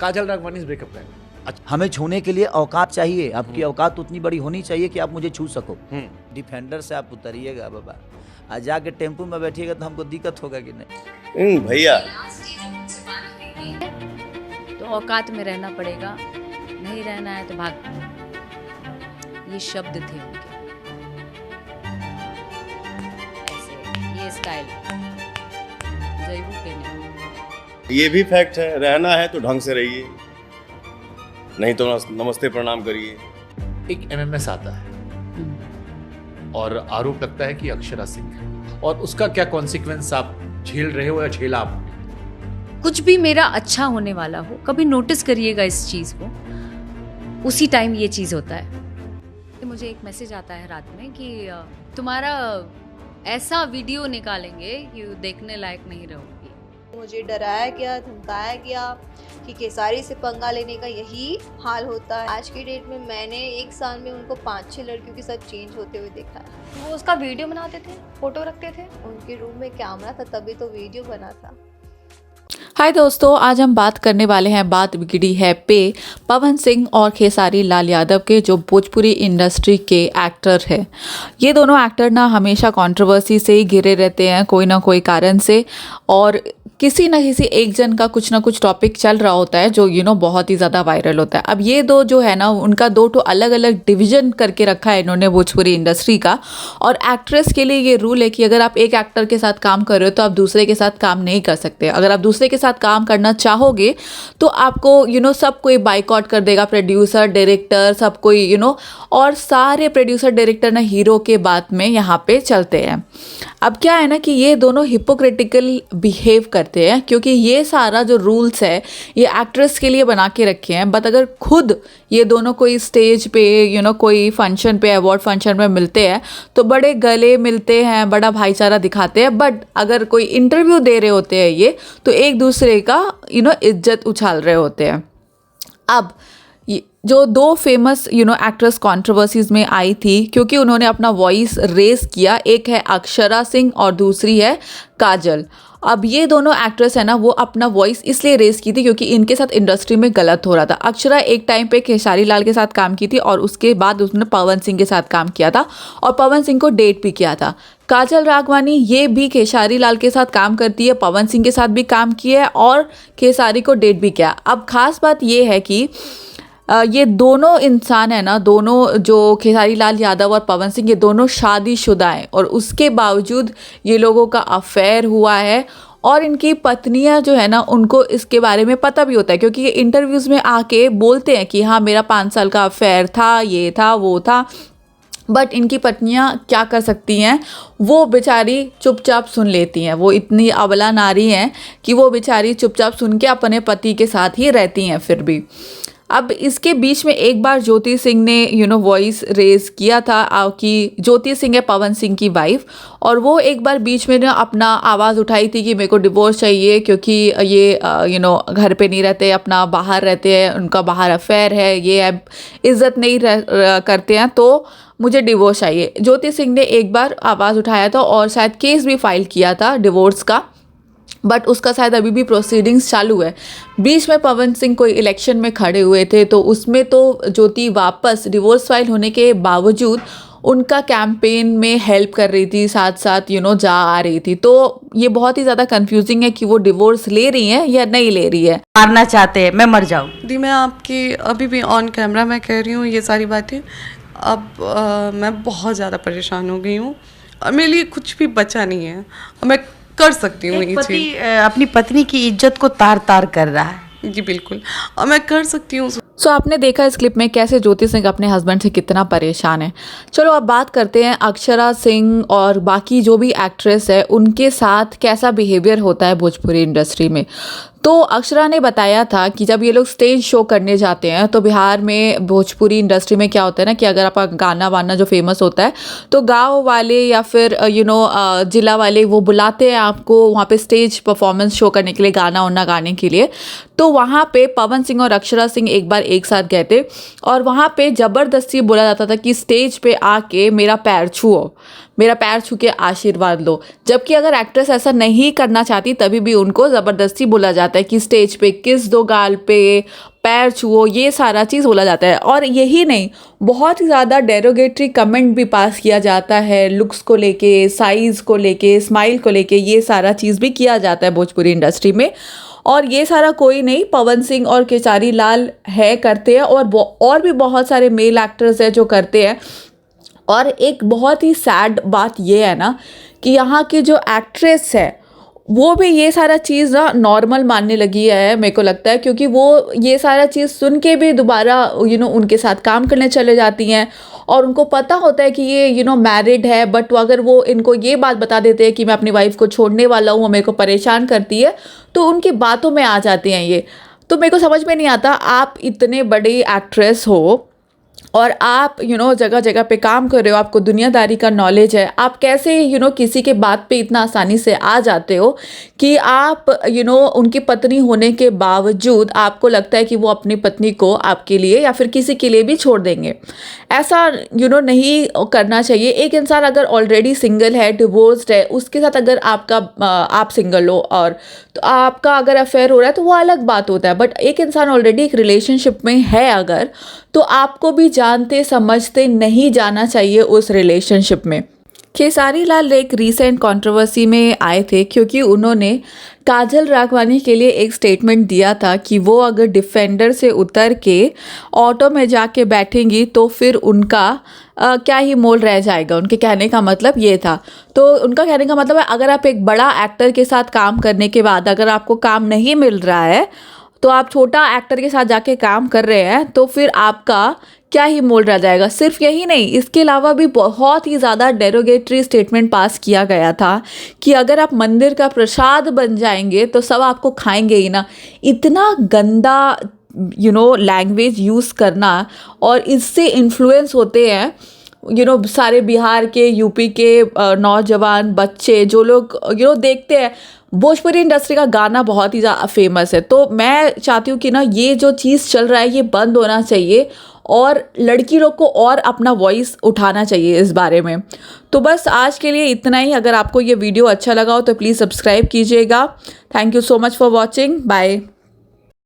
काजल Raghwani breakup का है। अच्छा। हमें छूने के लिए औकात चाहिए, आपकी औकात उतनी बड़ी होनी चाहिए कि आप मुझे छू सको। डिफेंडर से आप उतरिएगा बाबा, आज जाके टेम्पो में बैठिएगा तो हमको दिक्कत होगा कि नहीं। भैया तो औकात में रहना पड़ेगा, नहीं रहना है तो भाग। ये शब्द थे उनके, ऐसे ये स्टाइल जयबू के नहीं। ये भी फैक्ट है, रहना है तो ढंग से रहिए, नहीं तो नमस्ते प्रणाम करिए। एक एमएमएस आता है और आरोप लगता है कि अक्षरा सिंह है, और उसका क्या कॉन्सिक्वेंस आप झेल रहे हो या झेला आप? कुछ भी मेरा अच्छा होने वाला हो, कभी नोटिस करिएगा इस चीज़ को, उसी टाइम ये चीज़ होता है। मुझे एक मैसेज आता है रात में कि तुम्हारा ऐसा वीडियो निकालेंगे कि देखने लायक नहीं रहोगी। मुझे डराया गया, धमकाया गया कि केसारी से पंगा लेने का यही हाल होता है। आज की डेट में मैंने एक साल में उनको 5-6 लड़कियों के साथ चेंज होते हुए देखा है। वो उसका वीडियो बनाते थे, फोटो रखते थे। उनके रूम में कैमरा था तभी तो वीडियो बना था। हाय दोस्तों, आज हम बात करने वाले हैं, बात बिगड़ी है पे पवन सिंह और खेसारी लाल यादव के, जो भोजपुरी इंडस्ट्री के एक्टर हैं। ये दोनों एक्टर ना हमेशा कंट्रोवर्सी से ही घिरे रहते हैं, कोई ना कोई कारण से, और किसी न किसी एक जन का कुछ ना कुछ टॉपिक चल रहा होता है जो बहुत ही ज़्यादा वायरल होता है। अब ये दो जो है ना, उनका 2 अलग अलग डिवीज़न करके रखा है इन्होंने भोजपुरी इंडस्ट्री का। और एक्ट्रेस के लिए ये रूल है कि अगर आप एक एक्टर के साथ काम कर रहे हो तो आप दूसरे के साथ काम नहीं कर सकते। अगर आप दूसरे के साथ काम करना चाहोगे तो आपको सब कोई बाइकआउट कर देगा, प्रोड्यूसर, डायरेक्टर, सब कोई और सारे प्रोड्यूसर डायरेक्टर ना हीरो के बात में यहाँ पे चलते हैं। अब क्या है ना कि ये दोनों हिपोक्रिटिकल बिहेव करते हैं, क्योंकि ये सारा जो रूल्स है ये एक्ट्रेस के लिए बना के रखे हैं। बट अगर खुद ये दोनों कोई स्टेज पे कोई फंक्शन पे, अवार्ड फंक्शन में मिलते हैं तो बड़े गले मिलते हैं, बड़ा भाईचारा दिखाते हैं। बट अगर कोई इंटरव्यू दे रहे होते हैं ये, तो एक दूसरे का इज्जत उछाल रहे होते हैं। अब जो 2 फेमस एक्ट्रेस कंट्रोवर्सीज में आई थी क्योंकि उन्होंने अपना वॉइस रेस किया, एक है अक्षरा सिंह और दूसरी है काजल। अब ये दोनों एक्ट्रेस है ना, वो अपना वॉइस इसलिए रेस की थी क्योंकि इनके साथ इंडस्ट्री में गलत हो रहा था। अक्षरा एक टाइम पे खेसारी लाल के साथ काम की थी और उसके बाद उसने पवन सिंह के साथ काम किया था और पवन सिंह को डेट भी किया था। काजल राघवानी ये भी खेसारी लाल के साथ काम करती है, पवन सिंह के साथ भी काम किया है और खेसारी को डेट भी किया। अब खास बात ये है कि ये दोनों इंसान है ना, दोनों जो खेसारी लाल यादव और पवन सिंह, ये दोनों शादीशुदा हैं और उसके बावजूद ये लोगों का अफेयर हुआ है। और इनकी पत्नियां जो है ना, उनको इसके बारे में पता भी होता है क्योंकि ये इंटरव्यूज़ में आके बोलते हैं कि हाँ मेरा 5 साल का अफेयर था, ये था, वो था। बट इनकी पत्नियां क्या कर सकती हैं, वो बेचारी चुपचाप सुन लेती हैं। वो इतनी अबला नारी हैं कि वो बेचारी चुपचाप सुन के अपने पति के साथ ही रहती हैं फिर भी। अब इसके बीच में एक बार ज्योति सिंह ने वॉइस रेज किया था कि ज्योति सिंह है पवन सिंह की वाइफ, और वो एक बार बीच में ना अपना आवाज़ उठाई थी कि मेरे को डिवोर्स चाहिए क्योंकि ये घर पे नहीं रहते, अपना बाहर रहते हैं, उनका बाहर अफेयर है, ये है, इज्जत नहीं करते हैं, तो मुझे डिवोर्स चाहिए। ज्योति सिंह ने एक बार आवाज़ उठाया था और शायद केस भी फाइल किया था डिवोर्स का, बट उसका शायद अभी भी प्रोसीडिंग्स चालू है। बीच में पवन सिंह कोई इलेक्शन में खड़े हुए थे तो उसमें तो ज्योति वापस डिवोर्स फाइल होने के बावजूद उनका कैंपेन में हेल्प कर रही थी, साथ साथ जा आ रही थी। तो ये बहुत ही ज़्यादा कंफ्यूजिंग है कि वो डिवोर्स ले रही हैं या नहीं ले रही है। मारना चाहते हैं, मैं मर जाऊँ। दी, मैं आपकी अभी भी ऑन कैमरा मैं कह रही हूँ ये सारी बातें। अब मैं बहुत ज़्यादा परेशान हो गई हूँ और मेरे लिए कुछ भी बचा नहीं है और मैं कर सकती हूँ ये चीज़। अपनी पत्नी की इज्जत को तार तार कर रहा है। जी बिल्कुल, और मैं कर सकती हूँ। सो आपने देखा इस क्लिप में कैसे ज्योति सिंह अपने हस्बैंड से कितना परेशान है। चलो अब बात करते हैं अक्षरा सिंह और बाकी जो भी एक्ट्रेस है उनके साथ कैसा बिहेवियर होता है भोजपुरी इंडस्ट्री में। तो अक्षरा ने बताया था कि जब ये लोग स्टेज शो करने जाते हैं तो बिहार में भोजपुरी इंडस्ट्री में क्या होता है ना कि अगर आपका गाना वाना जो फेमस होता है तो गांव वाले या फिर जिला वाले वो बुलाते हैं आपको वहाँ पे स्टेज परफॉर्मेंस शो करने के लिए, गाना वाना गाने के लिए। तो वहाँ पे पवन सिंह और अक्षरा सिंह एक बार एक साथ गए थे और वहाँ पे ज़बरदस्ती बोला जाता था कि स्टेज पे आके मेरा पैर छुओ, मेरा पैर छू के आशीर्वाद लो। जबकि अगर एक्ट्रेस ऐसा नहीं करना चाहती तभी भी उनको ज़बरदस्ती बोला जाता जाता है कि स्टेज पे किस दो गाल पे, पैर छुओ, ये सारा चीज़ बोला जाता है। और यही नहीं, बहुत ही ज़्यादा डेरोगेटरी कमेंट भी पास किया जाता है लुक्स को लेके, साइज़ को लेके, स्माइल को लेके, ये सारा चीज़ भी किया जाता है भोजपुरी इंडस्ट्री में। और ये सारा कोई नहीं, पवन सिंह और खेसारी लाल है करते हैं, और भी बहुत सारे मेल एक्टर्स हैं जो करते हैं। और एक बहुत ही सैड बात ये है ना कि यहाँ की जो एक्ट्रेस है वो भी ये सारा चीज़ ना नॉर्मल मानने लगी है, मेरे को लगता है, क्योंकि वो ये सारा चीज़ सुन के भी दोबारा उनके साथ काम करने चले जाती हैं। और उनको पता होता है कि ये मैरिड है, बट अगर वो इनको ये बात बता देते हैं कि मैं अपनी वाइफ को छोड़ने वाला हूँ, वो मेरे को परेशान करती है, तो उनकी बातों में आ जाती हैं ये। तो मेरे को समझ में नहीं आता, आप इतने बड़ी एक्ट्रेस हो और आप जगह जगह पे काम कर रहे हो, आपको दुनियादारी का नॉलेज है, आप कैसे किसी के बात पे इतना आसानी से आ जाते हो कि आप उनकी पत्नी होने के बावजूद आपको लगता है कि वो अपनी पत्नी को आपके लिए या फिर किसी के लिए भी छोड़ देंगे। ऐसा नहीं करना चाहिए। एक इंसान अगर ऑलरेडी सिंगल है, डिवोर्स्ड है, उसके साथ अगर आप सिंगल हो और तो आपका अगर अफेयर हो रहा है तो वो अलग बात होता है। बट एक इंसान ऑलरेडी एक रिलेशनशिप में है अगर, तो आपको भी जानते समझते नहीं जाना चाहिए उस रिलेशनशिप में। खेसारी लाल एक रीसेंट कंट्रोवर्सी में आए थे क्योंकि उन्होंने काजल राघवानी के लिए एक स्टेटमेंट दिया था कि वो अगर डिफेंडर से उतर के ऑटो में जाके बैठेंगी तो फिर उनका क्या ही मोल रह जाएगा। उनके कहने का मतलब ये था। तो उनका कहने का मतलब है, अगर आप एक बड़ा एक्टर के साथ काम करने के बाद अगर आपको काम नहीं मिल रहा है तो आप छोटा एक्टर के साथ जाके काम कर रहे हैं, तो फिर आपका क्या ही मोल रह जाएगा। सिर्फ यही नहीं, इसके अलावा भी बहुत ही ज़्यादा डेरोगेटरी स्टेटमेंट पास किया गया था कि अगर आप मंदिर का प्रसाद बन जाएंगे तो सब आपको खाएंगे ही ना। इतना गंदा लैंग्वेज यूज़ करना, और इससे इन्फ्लुएंस होते हैं सारे बिहार के, यूपी के नौजवान बच्चे जो लोग देखते हैं। भोजपुरी इंडस्ट्री का गाना बहुत ही ज़्यादा फेमस है, तो मैं चाहती हूँ कि ना ये जो चीज़ चल रहा है ये बंद होना चाहिए और लड़की लोग को और अपना वॉइस उठाना चाहिए इस बारे में। तो बस आज के लिए इतना ही। अगर आपको ये वीडियो अच्छा लगा हो तो प्लीज़ सब्सक्राइब कीजिएगा। Thank you so much for watching. Bye.